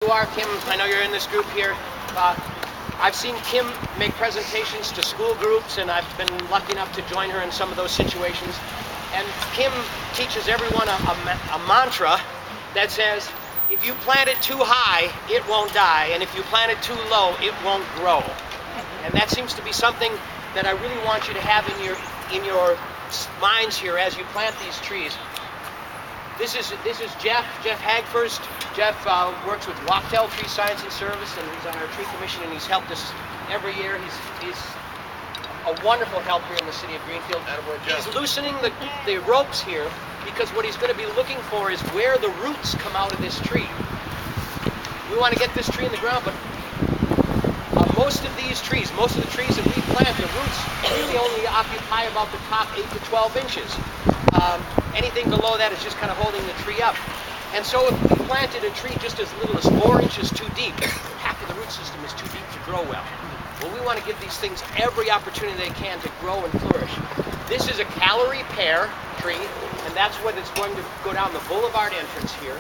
You are, Kim. I know you're in this group here. I've seen Kim make presentations to school groups, and I've been lucky enough to join her in some of those situations. And Kim teaches everyone a mantra that says, if you plant it too high, it won't die, and if you plant it too low, it won't grow. And that seems to be something that I really want you to have in your minds here as you plant these trees. This is Jeff Hagfirst. Jeff works with Wachtell Tree Science and Service, and he's on our tree commission, and he's helped us every year. He's a wonderful help here in the city of Greenfield. He's loosening the ropes here because what he's going to be looking for is where the roots come out of this tree. We want to get this tree in the ground, but most of the trees that we plant, the roots really only occupy about the top 8 to 12 inches. Anything below that is just kind of holding the tree up. And so if we planted a tree just as little as 4 inches too deep, half of the root system is too deep to grow well. Well, we want to give these things every opportunity they can to grow and flourish. This is a calorie pear tree, and that's what it's going to go down the boulevard entrance here.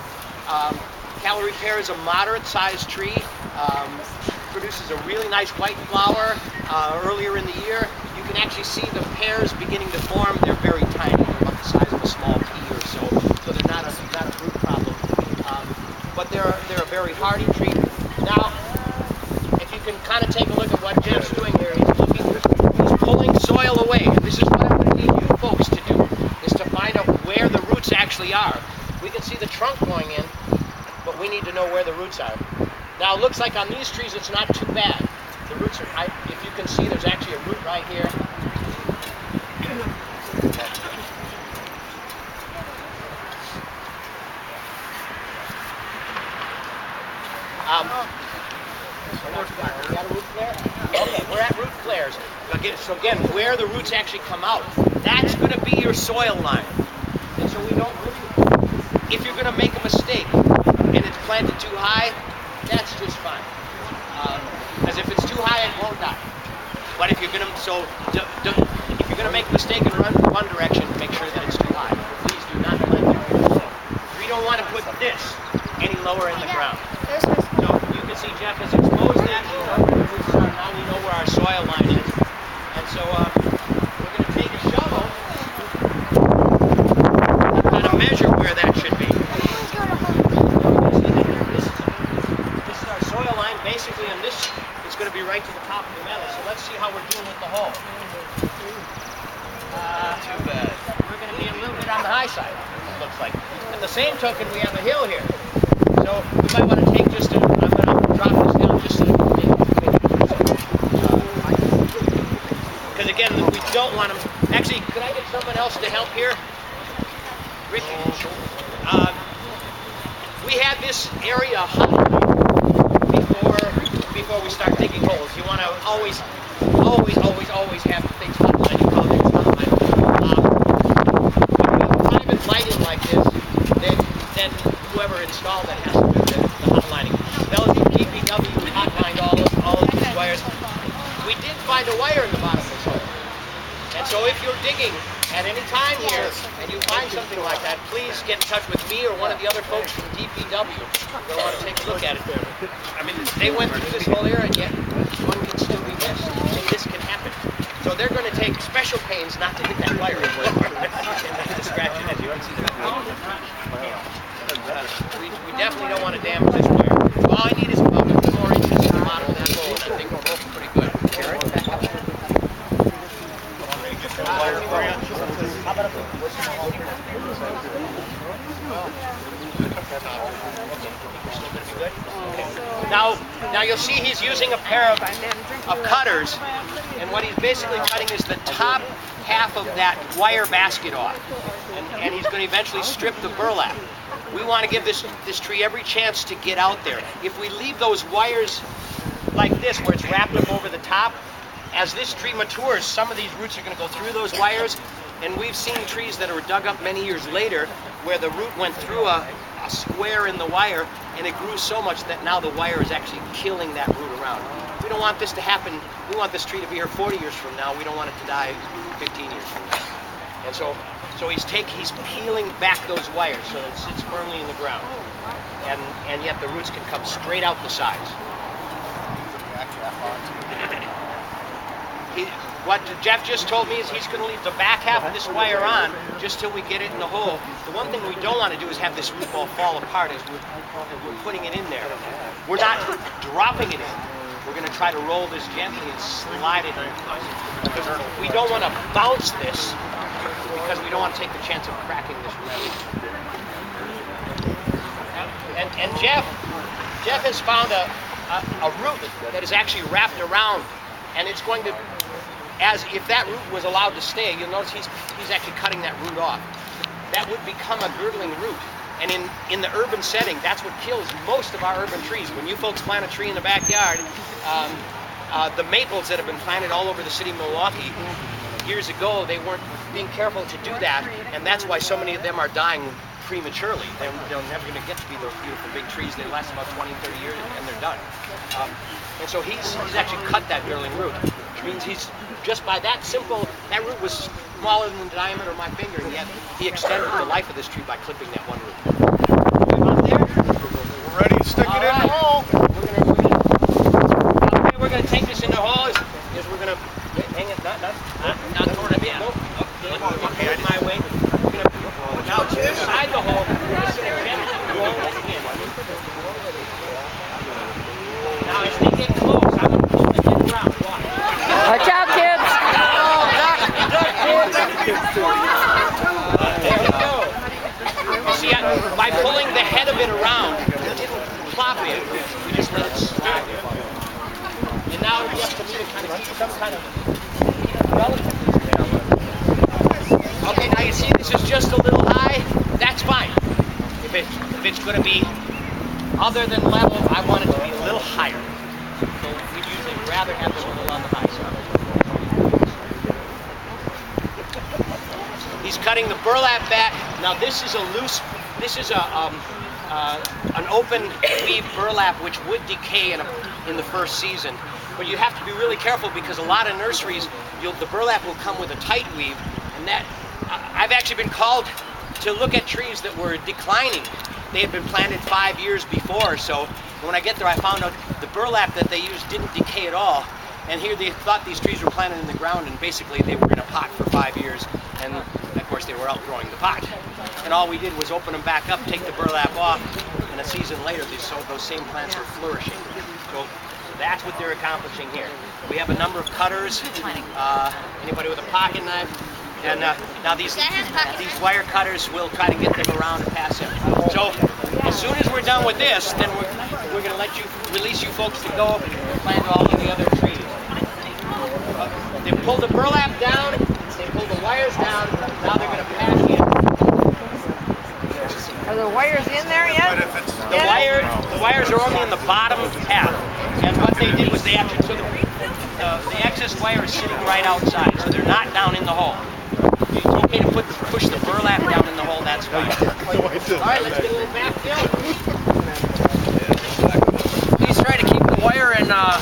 Calorie pear is a moderate-sized tree. Produces a really nice white flower earlier in the year. You can actually see the pears beginning to form. They're very tiny. They're about the size of a small pea or so they're not a root problem. But they're a very hardy tree. Now, if you can kind of take a look at what Jeff's doing here, he's pulling soil away. This is what I'm going to need you folks to do, is to find out where the roots actually are. We can see the trunk going in, but we need to know where the roots are. Now it looks like on these trees it's not too bad. The roots are, if you can see, there's actually a root right here. We got a root flare? Okay, we're at root flares. So again, where the roots actually come out, that's going to be your soil line. And so we don't really, if you're going to make a mistake and it's planted too high, that's just fine. Because if it's too high, it won't die. But if you're gonna if you're gonna make a mistake and run one direction, make sure that it's too high. Please do not plant it too low. We don't want to put this any lower in the ground. So you can see Jeff has exposed that. Now we know where our soil line is. And so we're gonna take a shovel and kind of measure where that should be. Basically, and this is going to be right to the top of the meadow. So let's see how we're doing with the hole. Too bad. We're going to be a little bit on the high side, it looks like. At the same token, we have a hill here. So we might want to take just I'm going to drop this down just a little bit. Because again, we don't want them. Actually, could I get someone else to help here? Ricky. We had this area hot before we start digging holes. You want to always have things hot lighting. When we have private lighting like this, then whoever installed it has to do the hot lining. They'll do DPW hotlined all of these wires. We did find a wire in the bottom of this hole. And so if you're digging at any time here and you find something like that, please get in touch with me or one of the other folks from DPW. They'll want to take a look at it. I mean, they went through this whole area, and yet one can still be missed. And this can happen. So they're going to take special pains not to hit that wire anymore. To scratch it, as you can see. We definitely don't want to damage this wire. All I need is about 4 inches to the bottom of that hole, and I think we're both pretty good. Now you'll see he's using a pair of cutters, and what he's basically cutting is the top half of that wire basket off, and he's going to eventually strip the burlap. We want to give this tree every chance to get out there. If we leave those wires like this, where it's wrapped up over the top, as this tree matures, some of these roots are going to go through those wires, and we've seen trees that were dug up many years later where the root went through a square in the wire, and it grew so much that now the wire is actually killing that root around. We don't want this to happen. We want this tree to be here 40 years from now. We don't want it to die 15 years from now. And so he's peeling back those wires so that it sits firmly in the ground. and yet the roots can come straight out the sides. What Jeff just told me is he's going to leave the back half of this wire on just till we get it in the hole. The one thing we don't want to do is have this root ball fall apart as we're putting it in there. We're not dropping it in. We're going to try to roll this gently and slide it in. Because we don't want to bounce this because we don't want to take the chance of cracking this root. And Jeff has found a root that is actually wrapped around, and it's going to, as if that root was allowed to stay, you'll notice he's actually cutting that root off. That would become a girdling root. And in the urban setting, that's what kills most of our urban trees. When you folks plant a tree in the backyard, the maples that have been planted all over the city of Milwaukee years ago, they weren't being careful to do that, and that's why so many of them are dying prematurely. They're never going to get to be those beautiful big trees. They last about 20, 30 years and they're done. And so he's actually cut that girdling root, which means he's, just by that simple, that root was smaller than the diameter of my finger, and yet he extended the life of this tree by clipping that one root. Up there? We're ready to stick it in the hole. We're going to take this in the hole. We're going to hang it, not toward it. Nope. Okay, my way. Now to inside the hole, just going to gently roll it in. Now as they get close, I'm going to pull them in around. Watch out, kids! There we go. You see, by pulling the head of it around, it didn't plop in. We just let it slide. And now we have to kind of keep some kind of relative. Okay, now you see this is just a little high. That's fine. If it's going to be other than level, I want it to be a little higher. So we'd usually rather have it a little on the high side. He's cutting the burlap back. Now this is a loose. This is an open weave burlap which would decay in the first season. But you have to be really careful because a lot of nurseries, the burlap will come with a tight weave, and that. I've actually been called to look at trees that were declining. They had been planted 5 years before, so when I get there I found out the burlap that they used didn't decay at all. And here they thought these trees were planted in the ground, and basically they were in a pot for 5 years, and of course they were outgrowing the pot. And all we did was open them back up, take the burlap off, and a season later those same plants were flourishing. So that's what they're accomplishing here. We have a number of cutters, anybody with a pocket knife. And now these wire cutters will try to get them around and pass them. So as soon as we're done with this, then we're going to release you folks to go and plant all of the other trees. They pulled the burlap down, they pulled the wires down, now they're going to pass in. Are the wires in there yet? The wires are only in the bottom half. And what they did was they actually, so the excess wire is sitting right outside, so they're not down in the hole. It's okay to push the burlap down in the hole, that's fine. Alright, let's get a little backfill. Please try to keep the wire and the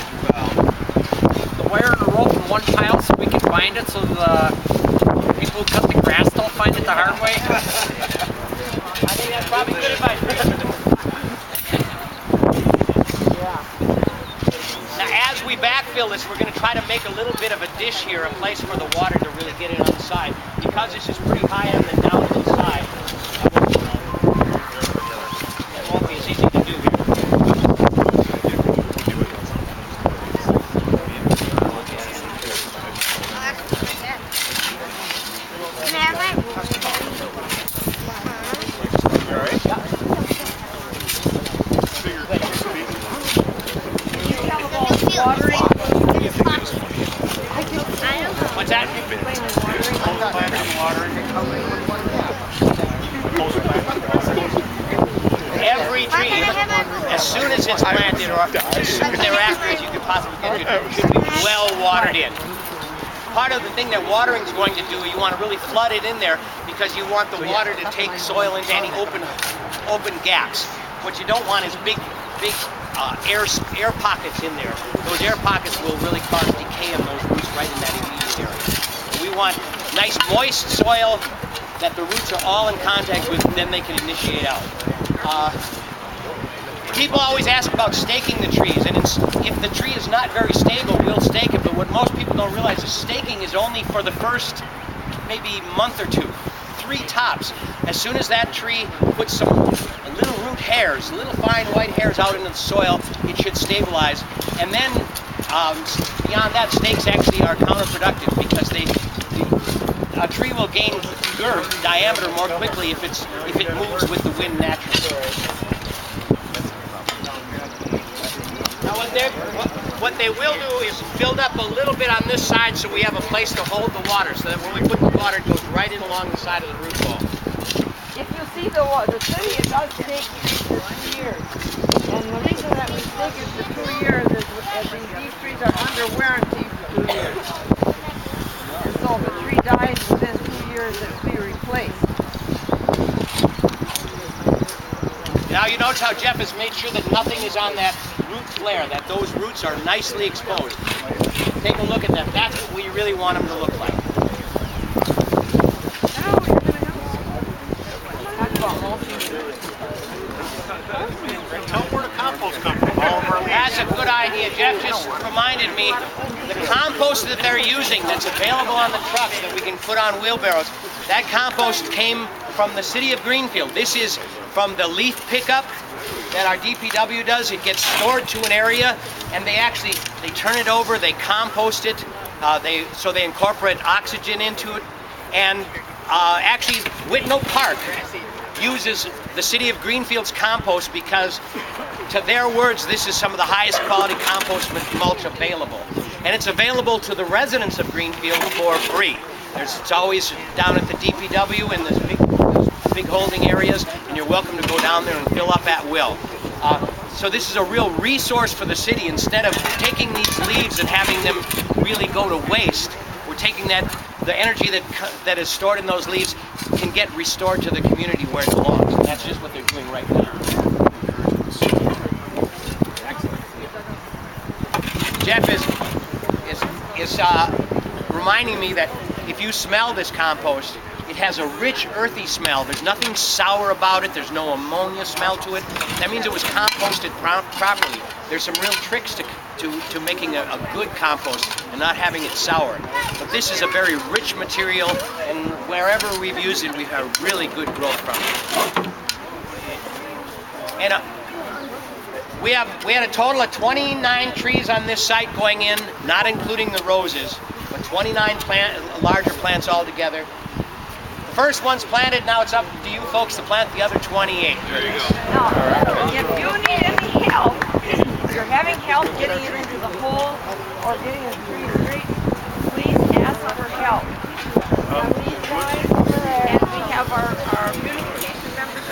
rope in one pile so we can find it, so the people who cut the grass don't find it the hard way. I think that's probably good advice. Now as we backfill this, we're going to try to make a little bit of a dish here, a place for the water to really get in on the side. Because this is pretty high on the downhill side, it won't be as easy to do here. What's that? Every tree, as soon as it's planted or as soon thereafter as you could possibly get it, should be well watered in. Part of the thing that watering is going to do, you want to really flood it in there because you want the water to take soil into any open gaps. What you don't want is big air pockets in there. Those air pockets will really cause decay in those roots right in that immediate area. We want nice moist soil that the roots are all in contact with, then they can initiate out. people always ask about staking the trees, and if the tree is not very stable, we'll stake it. But what most people don't realize is staking is only for the first maybe month or two, 3 tops. As soon as that tree puts some little root hairs, little fine white hairs out into the soil, it should stabilize. And then beyond that, stakes actually are counterproductive because a tree will gain girth, diameter more quickly if it moves with the wind naturally. Now what they will do is build up a little bit on this side so we have a place to hold the water, so that when we put the water, it goes right in along the side of the root ball. If you see the city, it does take 2 years. And the reason that we stake it for 2 years is that these trees are under warranty for 2 years. And so if a tree dies within 2 years, it will be replaced. Now you notice how Jeff has made sure that nothing is on that root flare, that those roots are nicely exposed. Take a look at them. That's what we really want them to look like. Tell them where the compost comes from. That's a good idea. Jeff just reminded me, the compost that they're using that's available on the trucks that we can put on wheelbarrows, that compost came from the city of Greenfield. This is from the leaf pickup that our DPW does. It gets stored to an area, and they turn it over, they compost it, so they incorporate oxygen into it. And actually, Whitnell Park uses the city of Greenfield's compost because, to their words, this is some of the highest quality compost mulch available. And it's available to the residents of Greenfield for free. It's always down at the DPW in this big holding areas, and you're welcome to go down there and fill up at will. So this is a real resource for the city. Instead of taking these leaves and having them really go to waste, we're taking the energy that is stored in those leaves can get restored to the community where it belongs. And that's just what they're doing right now. Jeff is reminding me that if you smell this compost, it has a rich, earthy smell. There's nothing sour about it. There's no ammonia smell to it. That means it was composted properly. There's some real tricks to making a good compost and not having it sour. But this is a very rich material, and wherever we've used it, we've had really good growth from it. And we had a total of 29 trees on this site going in, not including the roses, but 29 larger plants altogether. The first one's planted, now it's up to you folks to plant the other 28. There you go. Now, if you need any help, if you're having help getting it into the hole or getting a tree straight, please ask for help. On these guys over there, and we have our communication members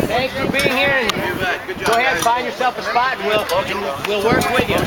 Thanks for being here, and go ahead and find yourself a spot, and we'll work with you.